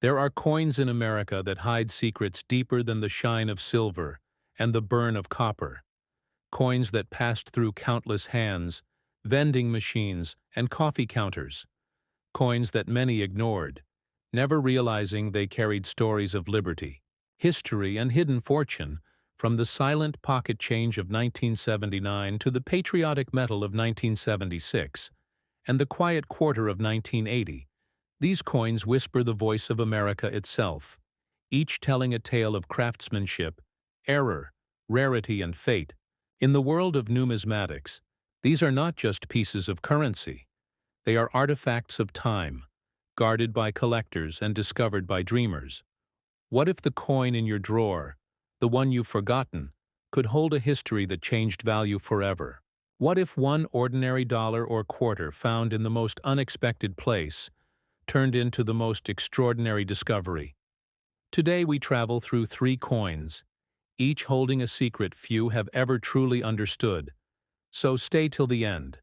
There are coins in America that hide secrets deeper than the shine of silver and the burn of copper. Coins that passed through countless hands, vending machines, and coffee counters. Coins that many ignored, never realizing they carried stories of liberty, history, and hidden fortune, from the silent pocket change of 1979 to the patriotic metal of 1976 and the quiet quarter of 1980. These coins whisper the voice of America itself, each telling a tale of craftsmanship, error, rarity, and fate. In the world of numismatics, these are not just pieces of currency. They are artifacts of time, guarded by collectors and discovered by dreamers. What if the coin in your drawer, the one you've forgotten, could hold a history that changed value forever? What if one ordinary dollar or quarter found in the most unexpected place turned into the most extraordinary discovery? Today we travel through three coins, each holding a secret few have ever truly understood. So stay till the end,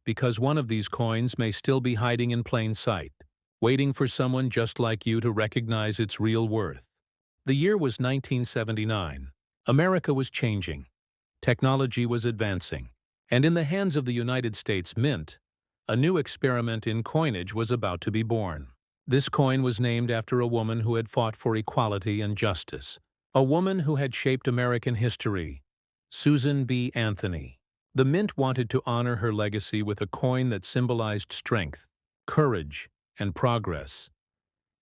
because one of these coins may still be hiding in plain sight, waiting for someone just like you to recognize its real worth. The year was 1979. America was changing. Technology was advancing. And in the hands of the United States Mint, a new experiment in coinage was about to be born. This coin was named after a woman who had fought for equality and justice, a woman who had shaped American history, Susan B. Anthony. The Mint wanted to honor her legacy with a coin that symbolized strength, courage, and progress.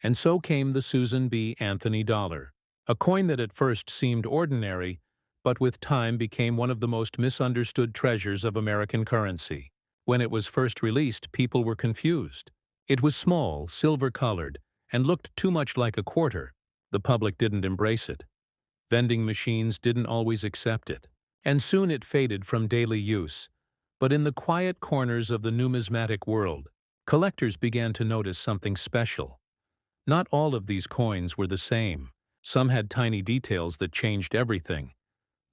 And so came the Susan B. Anthony dollar, a coin that at first seemed ordinary, but with time became one of the most misunderstood treasures of American currency. When it was first released, people were confused. It was small, silver-colored, and looked too much like a quarter. The public didn't embrace it. Vending machines didn't always accept it. And soon it faded from daily use. But in the quiet corners of the numismatic world, collectors began to notice something special. Not all of these coins were the same. Some had tiny details that changed everything.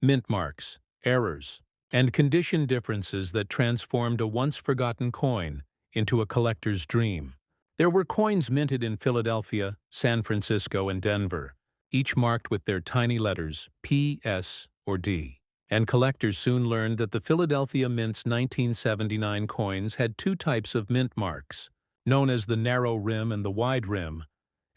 Mint marks, errors, and condition differences that transformed a once-forgotten coin into a collector's dream. There were coins minted in Philadelphia, San Francisco, and Denver, each marked with their tiny letters P, S, or D. And collectors soon learned that the Philadelphia Mint's 1979 coins had two types of mint marks, known as the narrow rim and the wide rim.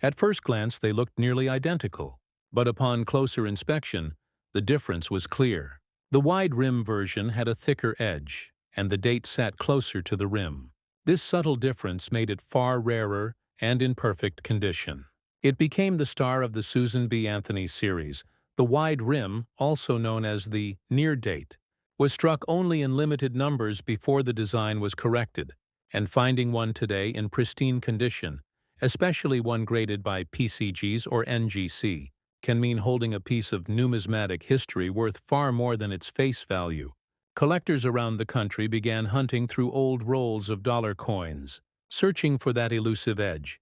At first glance, they looked nearly identical, but upon closer inspection, the difference was clear. The wide rim version had a thicker edge, and the date sat closer to the rim. This subtle difference made it far rarer and in perfect condition. It became the star of the Susan B. Anthony series. The wide rim, also known as the near date, was struck only in limited numbers before the design was corrected, and finding one today in pristine condition, especially one graded by PCGs or NGC, can mean holding a piece of numismatic history worth far more than its face value. Collectors around the country began hunting through old rolls of dollar coins, searching for that elusive edge,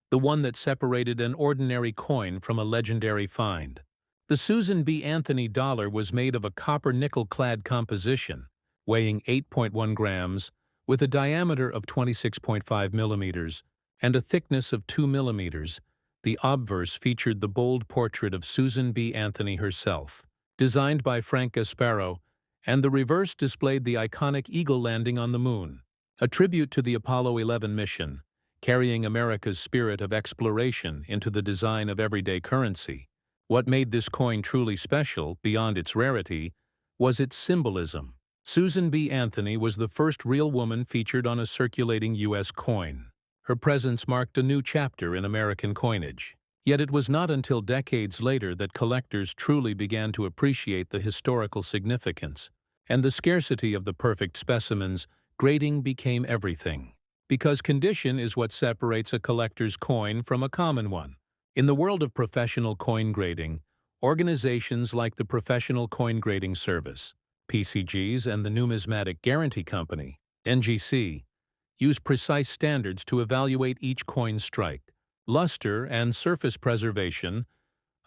the one that separated an ordinary coin from a legendary find. The Susan B. Anthony dollar was made of a copper nickel-clad composition, weighing 8.1 grams, with a diameter of 26.5 millimeters and a thickness of 2 millimeters. The obverse featured the bold portrait of Susan B. Anthony herself, designed by Frank Gasparo, and the reverse displayed the iconic eagle landing on the moon, a tribute to the Apollo 11 mission, carrying America's spirit of exploration into the design of everyday currency. What made this coin truly special, beyond its rarity, was its symbolism. Susan B. Anthony was the first real woman featured on a circulating U.S. coin. Her presence marked a new chapter in American coinage. Yet it was not until decades later that collectors truly began to appreciate the historical significance and the scarcity of the perfect specimens. Grading became everything. Because condition is what separates a collector's coin from a common one. In the world of professional coin grading, organizations like the Professional Coin Grading Service, PCGs, and the Numismatic Guarantee Company, NGC, use precise standards to evaluate each coin's strike, luster, and surface preservation.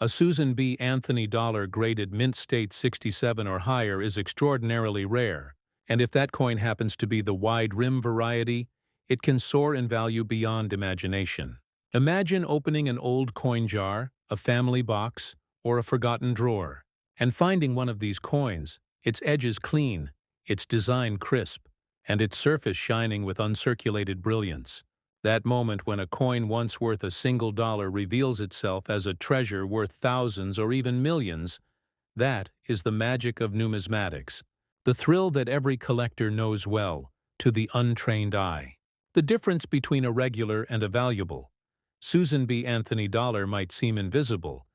A Susan B. Anthony dollar graded mint state 67 or higher is extraordinarily rare, and if that coin happens to be the wide rim variety, it can soar in value beyond imagination. Imagine opening an old coin jar, a family box, or a forgotten drawer, and finding one of these coins, its edges clean, its design crisp, and its surface shining with uncirculated brilliance. That moment when a coin once worth a single dollar reveals itself as a treasure worth thousands or even millions, that is the magic of numismatics. The thrill that every collector knows well, to the untrained eye. The difference between a regular and a valuable. Susan B. Anthony dollar might seem invisible,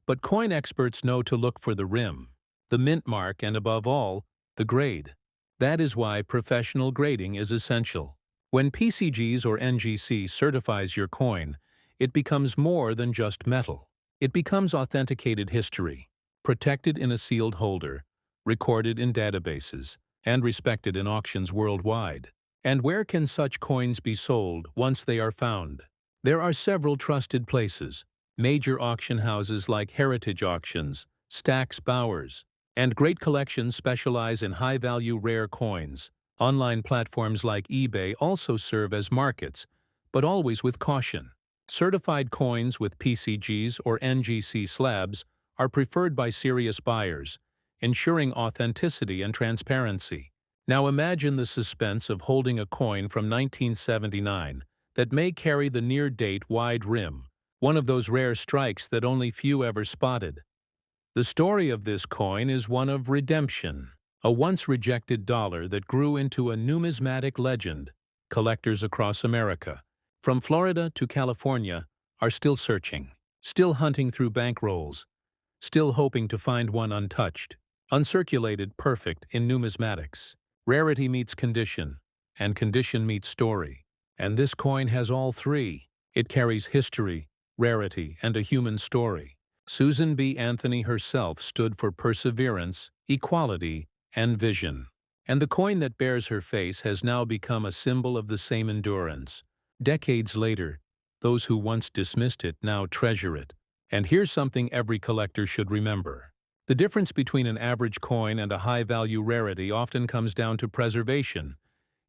but coin experts know to look for the rim, the mint mark, and above all, the grade. That is why professional grading is essential. When PCGs or NGC certifies your coin, it becomes more than just metal. It becomes authenticated history, protected in a sealed holder, recorded in databases, and respected in auctions worldwide. And where can such coins be sold once they are found? There are several trusted places. Major auction houses like Heritage Auctions, Stack's Bowers, and great collections specialize in high-value rare coins. Online platforms like eBay also serve as markets, but always with caution. Certified coins with PCGs or NGC slabs are preferred by serious buyers, ensuring authenticity and transparency. Now imagine the suspense of holding a coin from 1979 that may carry the near-date wide rim, one of those rare strikes that only few ever spotted. The story of this coin is one of redemption, a once-rejected dollar that grew into a numismatic legend. Collectors across America, from Florida to California, are still searching, still hunting through bankrolls, still hoping to find one untouched, uncirculated, perfect in numismatics. Rarity meets condition, and condition meets story. And this coin has all three. It carries history, rarity, and a human story. Susan B. Anthony herself stood for perseverance, equality, and vision. And the coin that bears her face has now become a symbol of the same endurance. Decades later, those who once dismissed it now treasure it. And here's something every collector should remember. The difference between an average coin and a high-value rarity often comes down to preservation.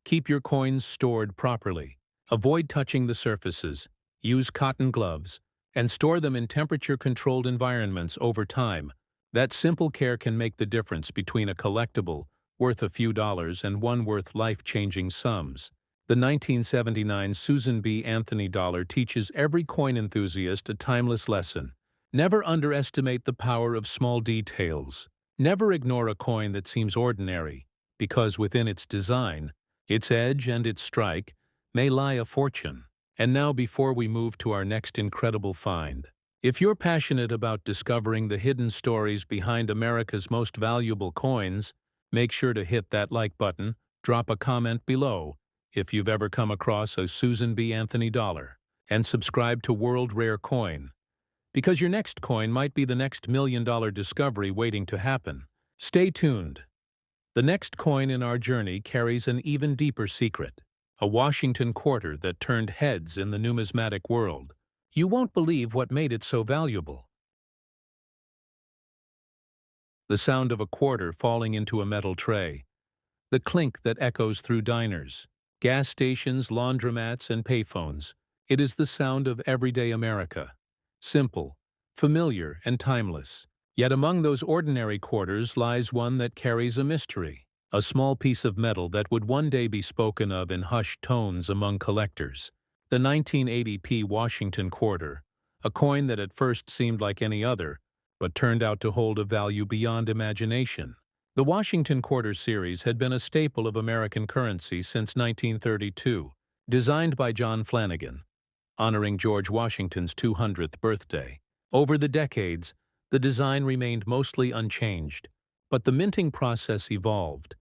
Keep your coins stored properly. Avoid touching the surfaces. Use cotton gloves, and store them in temperature-controlled environments over time. That simple care can make the difference between a collectible worth a few dollars and one worth life-changing sums. The 1979 Susan B. Anthony dollar teaches every coin enthusiast a timeless lesson. Never underestimate the power of small details. Never ignore a coin that seems ordinary, because within its design, its edge and its strike, may lie a fortune. And now, before we move to our next incredible find, if you're passionate about discovering the hidden stories behind America's most valuable coins, make sure to hit that like button, drop a comment below if you've ever come across a Susan B. Anthony dollar, and subscribe to World Rare Coin, because your next coin might be the next million-dollar discovery waiting to happen. Stay tuned. The next coin in our journey carries an even deeper secret. A Washington quarter that turned heads in the numismatic world. You won't believe what made it so valuable. The sound of a quarter falling into a metal tray. The clink that echoes through diners, gas stations, laundromats, and payphones. It is the sound of everyday America. Simple, familiar, and timeless. Yet among those ordinary quarters lies one that carries a mystery. A small piece of metal that would one day be spoken of in hushed tones among collectors. The 1980p Washington quarter, a coin that at first seemed like any other, but turned out to hold a value beyond imagination. The Washington quarter series had been a staple of American currency since 1932, designed by John Flanagan, honoring George Washington's 200th birthday. Over the decades, the design remained mostly unchanged, but the minting process evolved.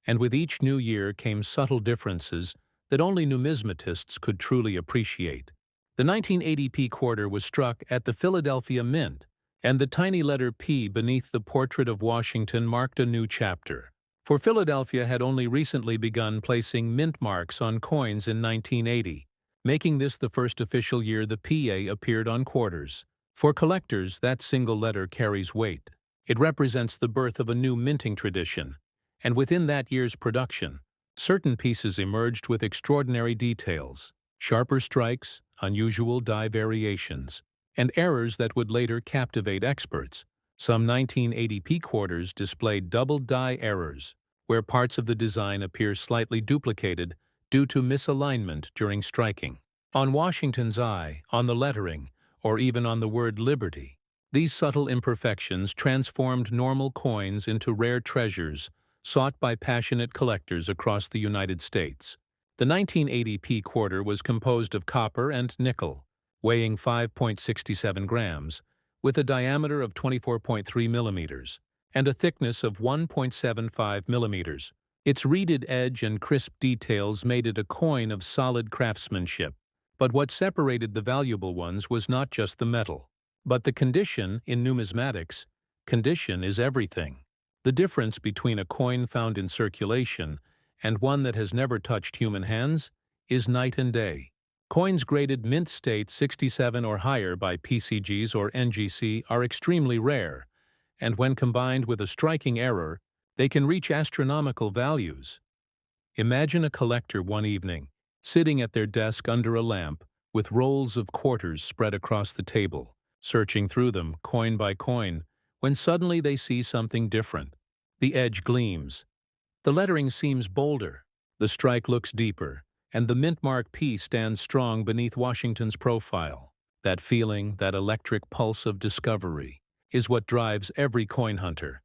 And with each new year came subtle differences that only numismatists could truly appreciate. The 1980p quarter was struck at the Philadelphia Mint, and the tiny letter P beneath the portrait of Washington marked a new chapter. For Philadelphia had only recently begun placing mint marks on coins in 1980, making this the first official year the PA appeared on quarters. For collectors, that single letter carries weight. It represents the birth of a new minting tradition. And within that year's production, certain pieces emerged with extraordinary details. Sharper strikes, unusual die variations, and errors that would later captivate experts. Some 1980p quarters displayed double die errors, where parts of the design appear slightly duplicated due to misalignment during striking. On Washington's eye, on the lettering, or even on the word Liberty, these subtle imperfections transformed normal coins into rare treasures sought by passionate collectors across the United States. The 1980p quarter was composed of copper and nickel, weighing 5.67 grams, with a diameter of 24.3 millimeters and a thickness of 1.75 millimeters. Its reeded edge and crisp details made it a coin of solid craftsmanship. But what separated the valuable ones was not just the metal, but the condition. In numismatics, condition is everything. The difference between a coin found in circulation and one that has never touched human hands is night and day. Coins graded mint state 67 or higher by PCGs or NGC are extremely rare, and when combined with a striking error, they can reach astronomical values. Imagine a collector one evening, sitting at their desk under a lamp, with rolls of quarters spread across the table, searching through them, coin by coin, when suddenly they see something different. The edge gleams. The lettering seems bolder. The strike looks deeper, and the mint mark P stands strong beneath Washington's profile. That feeling, that electric pulse of discovery, is what drives every coin hunter.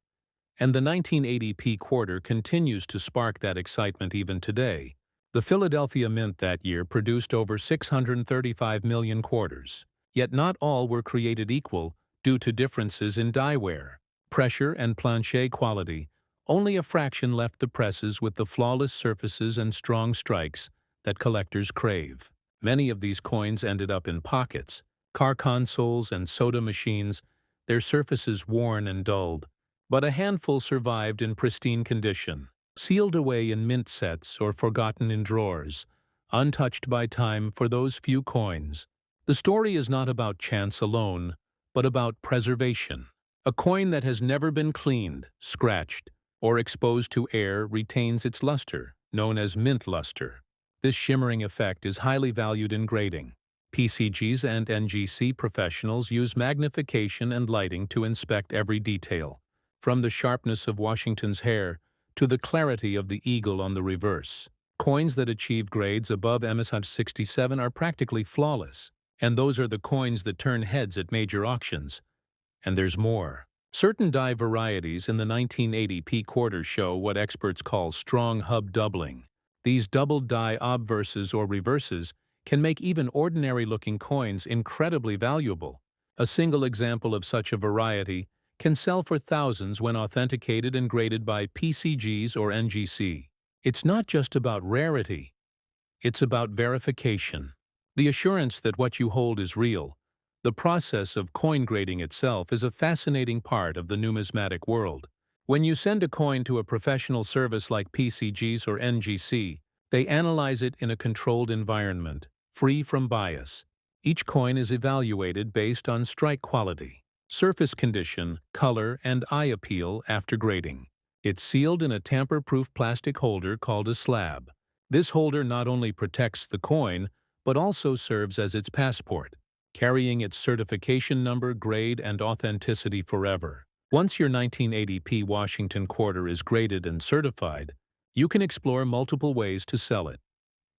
And the 1980p quarter continues to spark that excitement even today. The Philadelphia Mint that year produced over 635 million quarters. Yet not all were created equal due to differences in die wear, pressure, and planche quality. Only a fraction left the presses with the flawless surfaces and strong strikes that collectors crave. Many of these coins ended up in pockets, car consoles, and soda machines, their surfaces worn and dulled. But a handful survived in pristine condition, sealed away in mint sets or forgotten in drawers, untouched by time for those few coins. The story is not about chance alone, but about preservation. A coin that has never been cleaned, scratched, or exposed to air retains its luster, known as mint luster. This shimmering effect is highly valued in grading. PCGs and NGC professionals use magnification and lighting to inspect every detail, from the sharpness of Washington's hair to the clarity of the eagle on the reverse. Coins that achieve grades above MSH 67 are practically flawless, and those are the coins that turn heads at major auctions. And there's more. Certain die varieties in the 1980p quarter show what experts call strong hub doubling. These doubled die obverses or reverses can make even ordinary-looking coins incredibly valuable. A single example of such a variety can sell for thousands when authenticated and graded by PCGs or NGC. It's not just about rarity. It's about verification. The assurance that what you hold is real. The process of coin grading itself is a fascinating part of the numismatic world. When you send a coin to a professional service like PCGs or NGC, they analyze it in a controlled environment, free from bias. Each coin is evaluated based on strike quality, surface condition, color, and eye appeal after grading. It's sealed in a tamper-proof plastic holder called a slab. This holder not only protects the coin, but also serves as its passport, carrying its certification number, grade, and authenticity forever. Once your 1980p Washington quarter is graded and certified, you can explore multiple ways to sell it.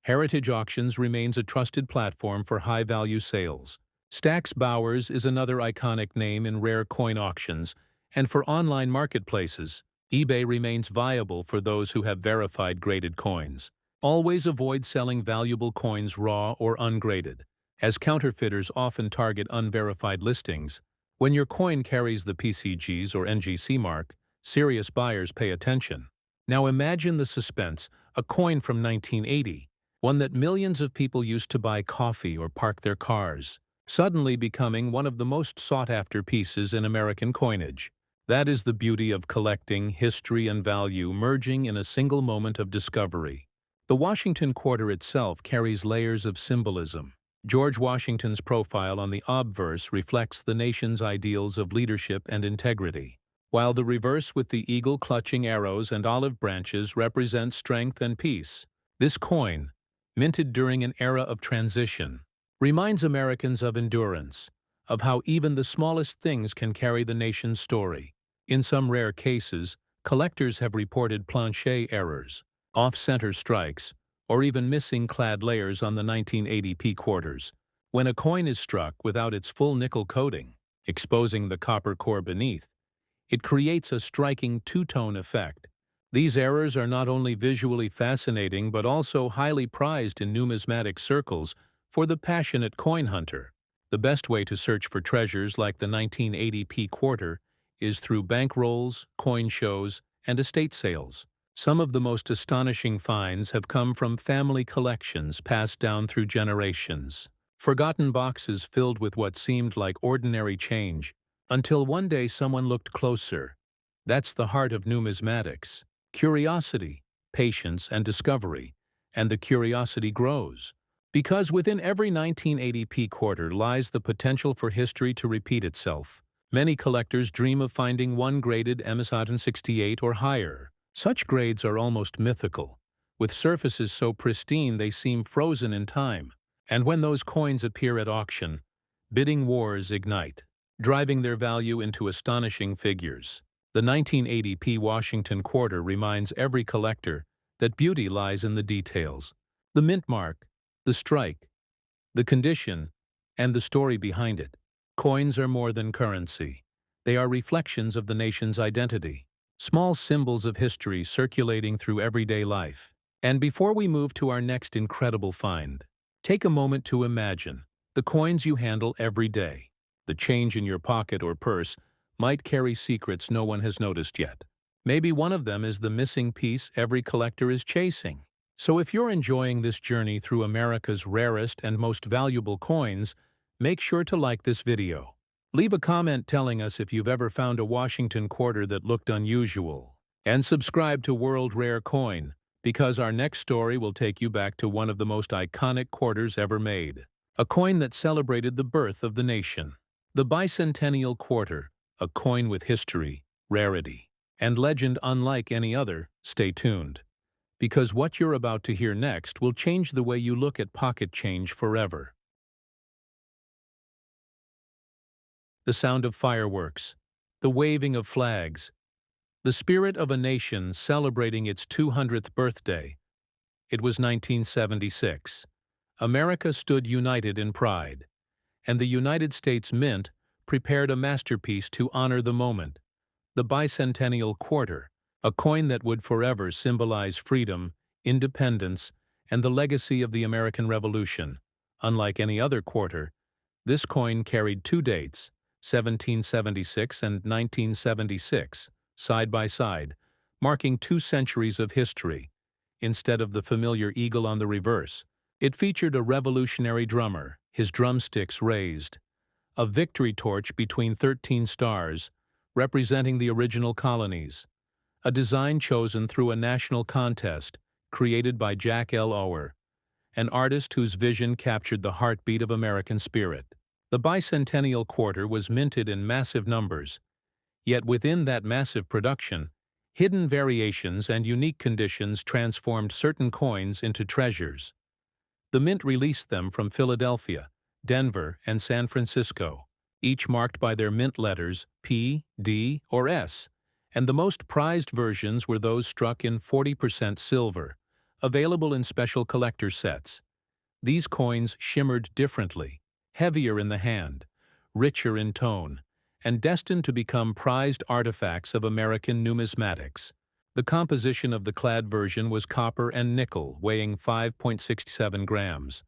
Heritage Auctions remains a trusted platform for high-value sales. Stack's Bowers is another iconic name in rare coin auctions, and for online marketplaces, eBay remains viable for those who have verified graded coins. Always avoid selling valuable coins raw or ungraded, as counterfeiters often target unverified listings. When your coin carries the PCGs or NGC mark, serious buyers pay attention. Now imagine the suspense, a coin from 1980, one that millions of people used to buy coffee or park their cars, suddenly becoming one of the most sought-after pieces in American coinage. That is the beauty of collecting, history and value merging in a single moment of discovery. The Washington quarter itself carries layers of symbolism. George Washington's profile on the obverse reflects the nation's ideals of leadership and integrity, while the reverse with the eagle clutching arrows and olive branches represents strength and peace. This coin, minted during an era of transition, reminds Americans of endurance, of how even the smallest things can carry the nation's story. In some rare cases, collectors have reported plancher errors, off-center strikes, or even missing clad layers on the 1980p quarters. When a coin is struck without its full nickel coating, exposing the copper core beneath, it creates a striking two-tone effect. These errors are not only visually fascinating but also highly prized in numismatic circles for the passionate coin hunter. The best way to search for treasures like the 1980p quarter is through bankrolls, coin shows, and estate sales. Some of the most astonishing finds have come from family collections passed down through generations. Forgotten boxes filled with what seemed like ordinary change, until one day someone looked closer. That's the heart of numismatics. Curiosity, patience, and discovery. And the curiosity grows. Because within every 1980p quarter lies the potential for history to repeat itself. Many collectors dream of finding one graded MS-68 or higher. Such grades are almost mythical, with surfaces so pristine they seem frozen in time. And when those coins appear at auction, bidding wars ignite, driving their value into astonishing figures. The 1980p Washington quarter reminds every collector that beauty lies in the details. The mint mark, the strike, the condition, and the story behind it. Coins are more than currency. They are reflections of the nation's identity, small symbols of history circulating through everyday life. And before we move to our next incredible find, take a moment to imagine the coins you handle every day. The change in your pocket or purse might carry secrets no one has noticed yet. Maybe one of them is the missing piece every collector is chasing. So if you're enjoying this journey through America's rarest and most valuable coins, make sure to like this video. Leave a comment telling us if you've ever found a Washington quarter that looked unusual. And subscribe to World Rare Coin, because our next story will take you back to one of the most iconic quarters ever made. A coin that celebrated the birth of the nation. The Bicentennial Quarter, a coin with history, rarity, and legend unlike any other. Stay tuned, because what you're about to hear next will change the way you look at pocket change forever. The sound of fireworks, the waving of flags, the spirit of a nation celebrating its 200th birthday. It was 1976. America stood united in pride, and the United States Mint prepared a masterpiece to honor the moment, the Bicentennial Quarter, a coin that would forever symbolize freedom, independence, and the legacy of the American Revolution. Unlike any other quarter, this coin carried two dates, 1776 and 1976, side by side, marking 2 centuries of history. Instead of the familiar eagle on the reverse, it featured a revolutionary drummer, his drumsticks raised, a victory torch between 13 stars, representing the original colonies, a design chosen through a national contest created by Jack L. Ower, an artist whose vision captured the heartbeat of American spirit. The Bicentennial Quarter was minted in massive numbers, yet within that massive production, hidden variations and unique conditions transformed certain coins into treasures. The Mint released them from Philadelphia, Denver, and San Francisco, each marked by their mint letters P, D, or S, and the most prized versions were those struck in 40% silver, available in special collector sets. These coins shimmered differently, heavier in the hand, richer in tone, and destined to become prized artifacts of American numismatics. The composition of the clad version was copper and nickel, weighing 5.67 grams,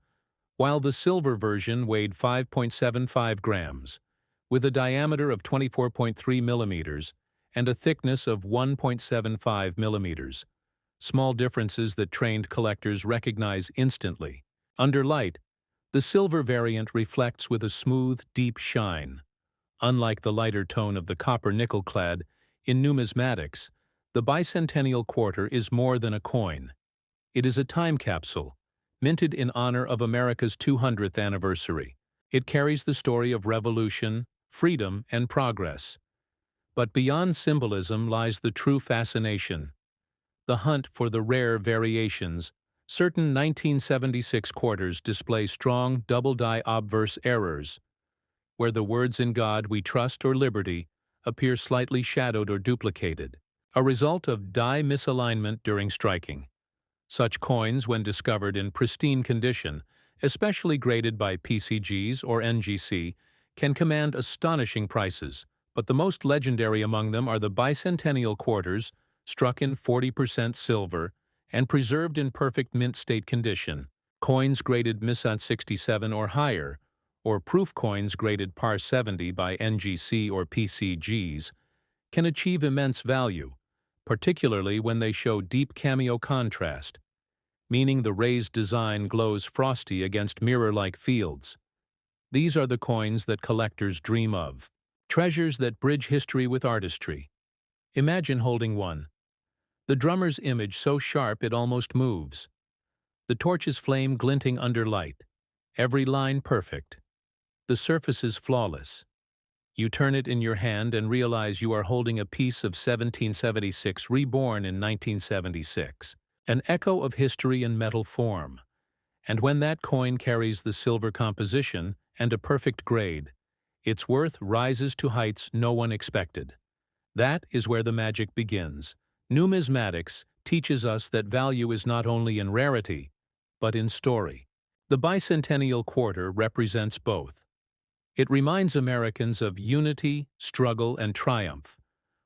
while the silver version weighed 5.75 grams, with a diameter of 24.3 millimeters and a thickness of 1.75 millimeters. Small differences that trained collectors recognize instantly. Under light, the silver variant reflects with a smooth, deep shine. Unlike the lighter tone of the copper-nickel clad, in numismatics, the Bicentennial Quarter is more than a coin. It is a time capsule, minted in honor of America's 200th anniversary. It carries the story of revolution, freedom, and progress. But beyond symbolism lies the true fascination, the hunt for the rare variations, Certain 1976 quarters display strong double-die obverse errors, where the words "In God We Trust" or "Liberty" appear slightly shadowed or duplicated, a result of die misalignment during striking. Such coins, when discovered in pristine condition, especially graded by PCGs or NGC, can command astonishing prices, but the most legendary among them are the bicentennial quarters, struck in 40% silver and preserved in perfect mint state condition. Coins graded Misat 67 or higher, or proof coins graded par 70 by NGC or PCGs, can achieve immense value, particularly when they show deep cameo contrast, meaning the raised design glows frosty against mirror-like fields. These are the coins that collectors dream of. Treasures that bridge history with artistry. Imagine holding one. The drummer's image so sharp it almost moves. The torch's flame glinting under light. Every line perfect. The surface is flawless. You turn it in your hand and realize you are holding a piece of 1776 reborn in 1976, an echo of history in metal form. And when that coin carries the silver composition and a perfect grade, its worth rises to heights no one expected. That is where the magic begins. Numismatics teaches us that value is not only in rarity, but in story. The bicentennial quarter represents both. It reminds Americans of unity, struggle, and triumph,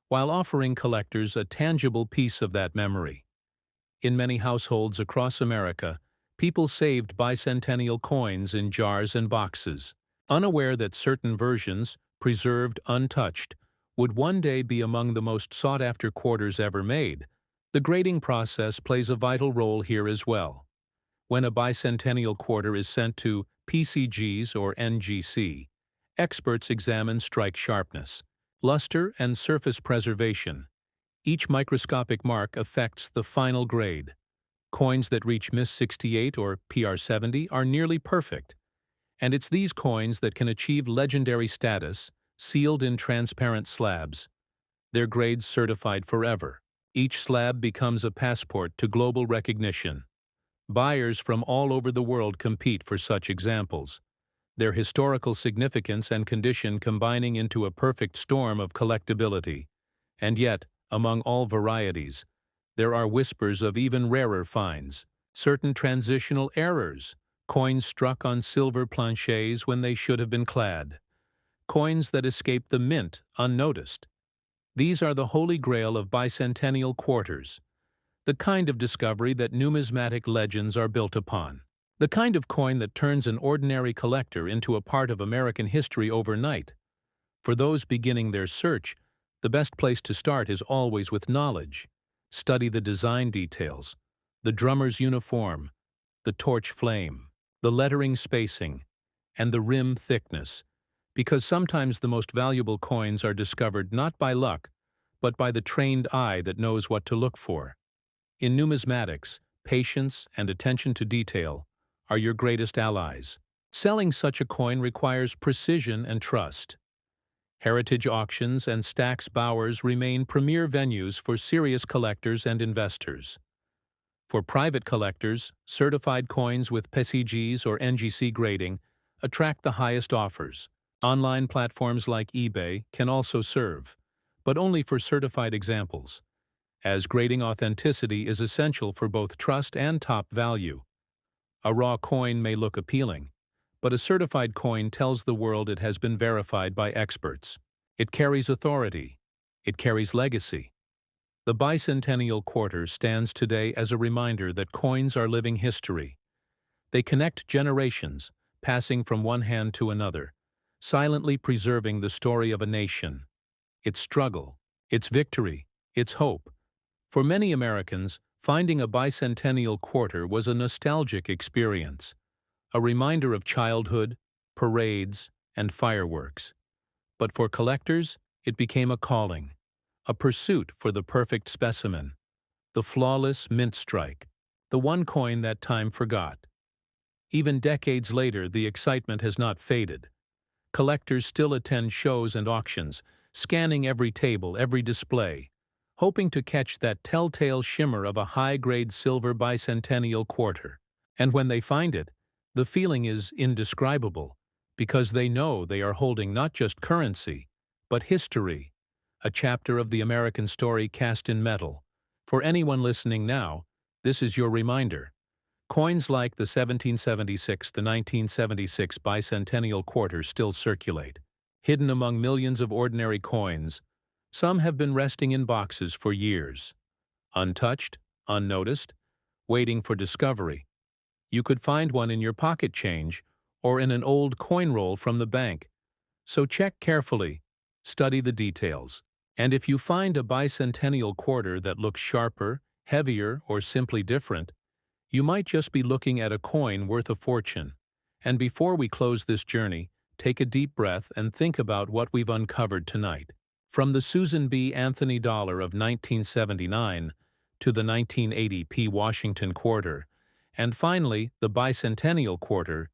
while offering collectors a tangible piece of that memory. In many households across America, people saved bicentennial coins in jars and boxes, unaware that certain versions, preserved untouched, would one day be among the most sought-after quarters ever made. The grading process plays a vital role here as well. When a bicentennial quarter is sent to PCGs or NGC, experts examine strike sharpness, luster, and surface preservation. Each microscopic mark affects the final grade. Coins that reach Miss 68 or PR 70 are nearly perfect, and it's these coins that can achieve legendary status, sealed in transparent slabs. Their grades certified forever. Each slab becomes a passport to global recognition. Buyers from all over the world compete for such examples, their historical significance and condition combining into a perfect storm of collectability. And yet, among all varieties, there are whispers of even rarer finds, certain transitional errors, coins struck on silver planchets when they should have been clad, coins that escape the mint unnoticed. These are the holy grail of bicentennial quarters, the kind of discovery that numismatic legends are built upon. The kind of coin that turns an ordinary collector into a part of American history overnight. For those beginning their search, the best place to start is always with knowledge. Study the design details, the drummer's uniform, the torch flame, the lettering spacing, and the rim thickness, because sometimes the most valuable coins are discovered not by luck, but by the trained eye that knows what to look for. In numismatics, patience and attention to detail are your greatest allies. Selling such a coin requires precision and trust. Heritage auctions and Stack's Bowers remain premier venues for serious collectors and investors. For private collectors, certified coins with PCGs or NGC grading attract the highest offers. Online platforms like eBay can also serve, but only for certified examples, as grading authenticity is essential for both trust and top value. A raw coin may look appealing, but a certified coin tells the world it has been verified by experts. It carries authority. It carries legacy. The bicentennial quarter stands today as a reminder that coins are living history. They connect generations, passing from one hand to another, silently preserving the story of a nation, its struggle, its victory, its hope. For many Americans, finding a bicentennial quarter was a nostalgic experience, a reminder of childhood, parades, and fireworks. But for collectors, it became a calling, a pursuit for the perfect specimen, the flawless mint strike, the one coin that time forgot. Even decades later, the excitement has not faded. Collectors still attend shows and auctions, scanning every table, every display, hoping to catch that telltale shimmer of a high-grade silver bicentennial quarter. And when they find it, the feeling is indescribable, because they know they are holding not just currency, but history, a chapter of the American story cast in metal. For anyone listening now, this is your reminder. Coins like the 1776 to 1976 bicentennial quarter still circulate. Hidden among millions of ordinary coins, some have been resting in boxes for years. Untouched, unnoticed, waiting for discovery. You could find one in your pocket change or in an old coin roll from the bank. So check carefully, study the details. And if you find a bicentennial quarter that looks sharper, heavier, or simply different, you might just be looking at a coin worth a fortune. And before we close this journey, take a deep breath and think about what we've uncovered tonight. From the Susan B. Anthony dollar of 1979 to the 1980 P. Washington quarter, and finally the bicentennial quarter,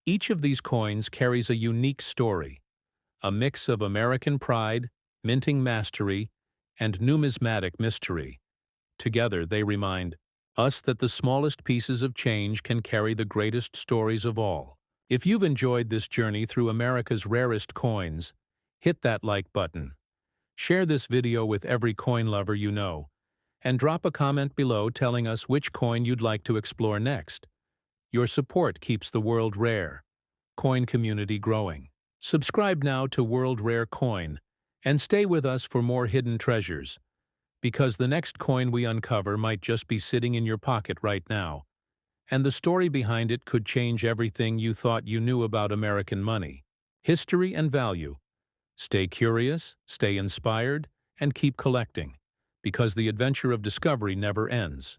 each of these coins carries a unique story, a mix of American pride, minting mastery, and numismatic mystery. Together they remind us that the smallest pieces of change can carry the greatest stories of all. If you've enjoyed this journey through America's rarest coins, hit that like button. Share this video with every coin lover you know, and drop a comment below telling us which coin you'd like to explore next. Your support keeps the world rare coin community growing. Subscribe now to World Rare Coin, and stay with us for more hidden treasures, because the next coin we uncover might just be sitting in your pocket right now, and the story behind it could change everything you thought you knew about American money, history, and value. Stay curious, stay inspired, and keep collecting, because the adventure of discovery never ends.